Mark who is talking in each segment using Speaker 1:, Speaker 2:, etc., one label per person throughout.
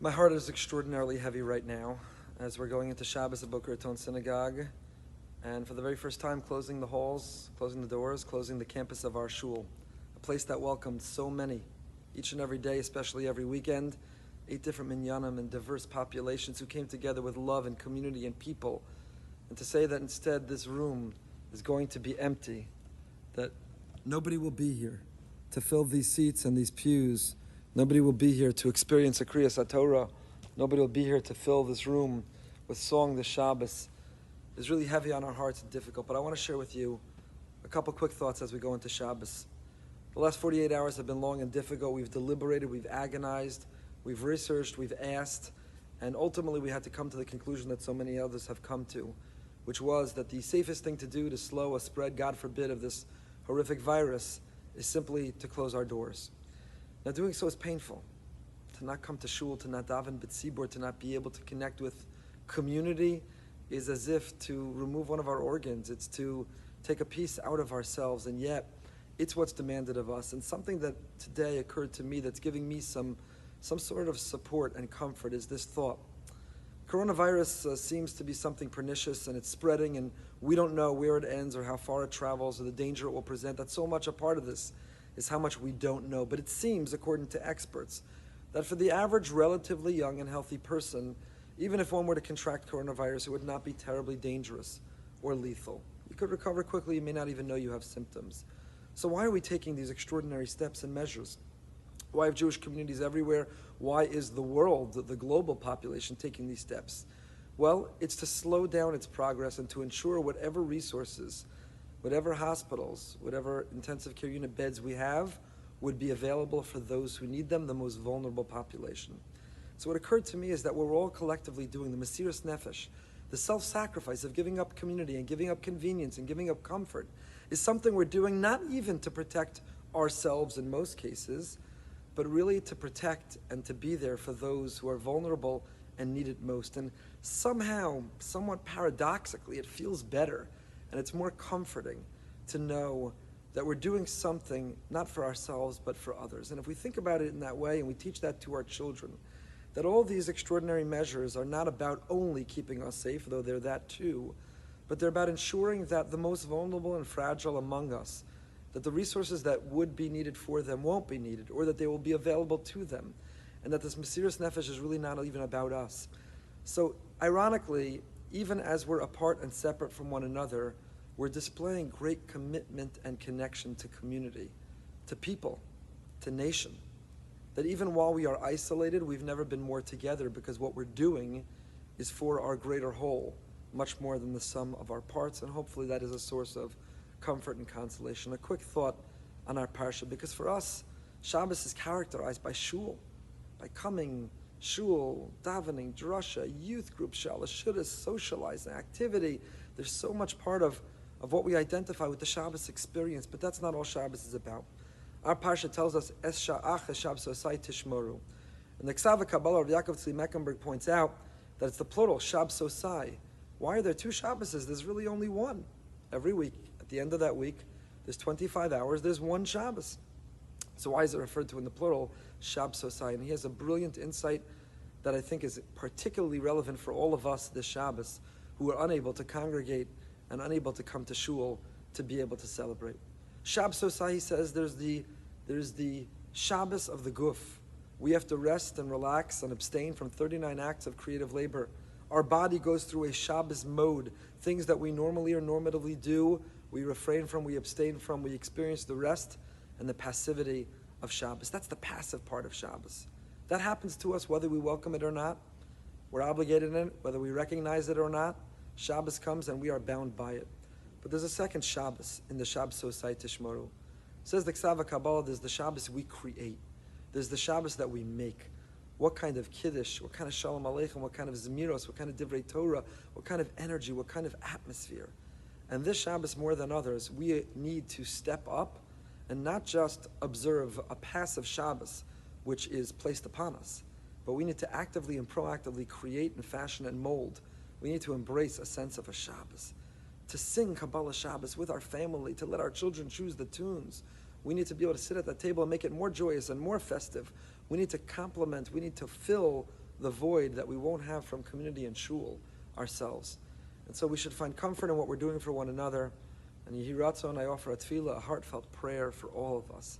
Speaker 1: My heart is extraordinarily heavy right now as we're going into Shabbos at Boca Raton Synagogue, and for the very first time closing the halls, closing the doors, closing the campus of our Shul, a place that welcomed so many, each and every day, especially every weekend, 8 different minyanim and diverse populations who came together with love and community and people, and to say that instead this room is going to be empty, that nobody will be here to fill these seats and these pews. Nobody will be here to experience a Kriyas HaTorah. Nobody will be here to fill this room with song this Shabbos. Is really heavy on our hearts and difficult, but I want to share with you a couple quick thoughts as we go into Shabbos. The last 48 hours have been long and difficult. We've deliberated, we've agonized, we've researched, we've asked, and ultimately we had to come to the conclusion that so many others have come to, which was that the safest thing to do to slow a spread, God forbid, of this horrific virus is simply to close our doors. Now, doing so is painful. To not come to Shul, to not daven b'tzibur, to not be able to connect with community is as if to remove one of our organs. It's to take a piece out of ourselves, and yet it's what's demanded of us. And something that today occurred to me that's giving me some sort of support and comfort is this thought. Coronavirus seems to be something pernicious, and it's spreading, and we don't know where it ends or how far it travels or the danger it will present. That's so much a part of this, is how much we don't know. But it seems, according to experts, that for the average relatively young and healthy person, even if one were to contract coronavirus, it would not be terribly dangerous or lethal. You could recover quickly, you may not even know you have symptoms. So why are we taking these extraordinary steps and measures? Why have Jewish communities everywhere? Why is the world, the global population, taking these steps? Well, it's to slow down its progress and to ensure whatever resources, whatever hospitals, whatever intensive care unit beds we have would be available for those who need them, the most vulnerable population. So what occurred to me is that what we're all collectively doing, the Mesirus HaNefesh, the self-sacrifice of giving up community and giving up convenience and giving up comfort, is something we're doing not even to protect ourselves in most cases, but really to protect and to be there for those who are vulnerable and need it most. And somehow, somewhat paradoxically, it feels better and it's more comforting to know that we're doing something not for ourselves but for others. And if we think about it in that way and we teach that to our children, that all these extraordinary measures are not about only keeping us safe, though they're that too, but they're about ensuring that the most vulnerable and fragile among us, that the resources that would be needed for them won't be needed, or that they will be available to them, and that this Mesirus HaNefesh is really not even about us. So, ironically, even as we're apart and separate from one another, we're displaying great commitment and connection to community, to people, to nation. That even while we are isolated, we've never been more together, because what we're doing is for our greater whole, much more than the sum of our parts, and hopefully that is a source of comfort and consolation. A quick thought on our parsha, because for us, Shabbos is characterized by Shul, by coming, Shul, davening, drasha, youth group, shalashudis, socializing, activity. There's so much part of what we identify with the Shabbos experience, but that's not all Shabbos is about. Our parsha tells us, Es sha'ach Shabbos osai tishmoru. And the Ksava Kabbalah of Yaakov Tzvi Meckenberg points out that it's the plural, Shabbos osai. Why are there 2 Shabboses? There's really only one. Every week, at the end of that week, there's 25 hours, there's one Shabbos. So why is it referred to in the plural, Shabbos osai? And he has a brilliant insight that I think is particularly relevant for all of us this Shabbos, who are unable to congregate and unable to come to Shul to be able to celebrate. Shabbos osai, he says, there's the Shabbos of the guf. We have to rest and relax and abstain from 39 acts of creative labor. Our body goes through a Shabbos mode. Things that we normally or normatively do, we refrain from, we abstain from, we experience the rest and the passivity of Shabbos. That's the passive part of Shabbos. That happens to us whether we welcome it or not. We're obligated in it, whether we recognize it or not. Shabbos comes and we are bound by it. But there's a second Shabbos in the Shabbos osai tishmoru. Says the Ksava Kabbalah, there's the Shabbos we create. There's the Shabbos that we make. What kind of Kiddush, what kind of Shalom Aleichem, what kind of Zemiros, what kind of Divrei Torah, what kind of energy, what kind of atmosphere. And this Shabbos, more than others, we need to step up and not just observe a passive Shabbos, which is placed upon us, but we need to actively and proactively create and fashion and mold. We need to embrace a sense of a Shabbos, to sing Kabbalah Shabbos with our family, to let our children choose the tunes. We need to be able to sit at that table and make it more joyous and more festive. We need to complement, we need to fill the void that we won't have from community and shul ourselves. And so we should find comfort in what we're doing for one another. And Yehi Raton, I offer a tefillah, a heartfelt prayer for all of us,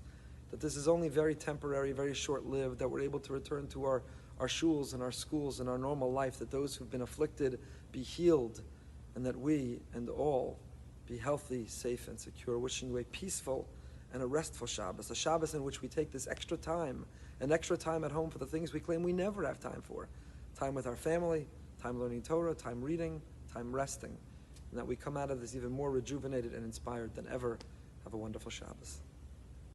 Speaker 1: that this is only very temporary, very short-lived, that we're able to return to our shuls and our schools and our normal life, that those who've been afflicted be healed, and that we and all be healthy, safe, and secure. Wishing you a peaceful and a restful Shabbos, a Shabbos in which we take this extra time, an extra time at home for the things we claim we never have time for. Time with our family, time learning Torah, time reading, time resting. And that we come out of this even more rejuvenated and inspired than ever. Have a wonderful Shabbos.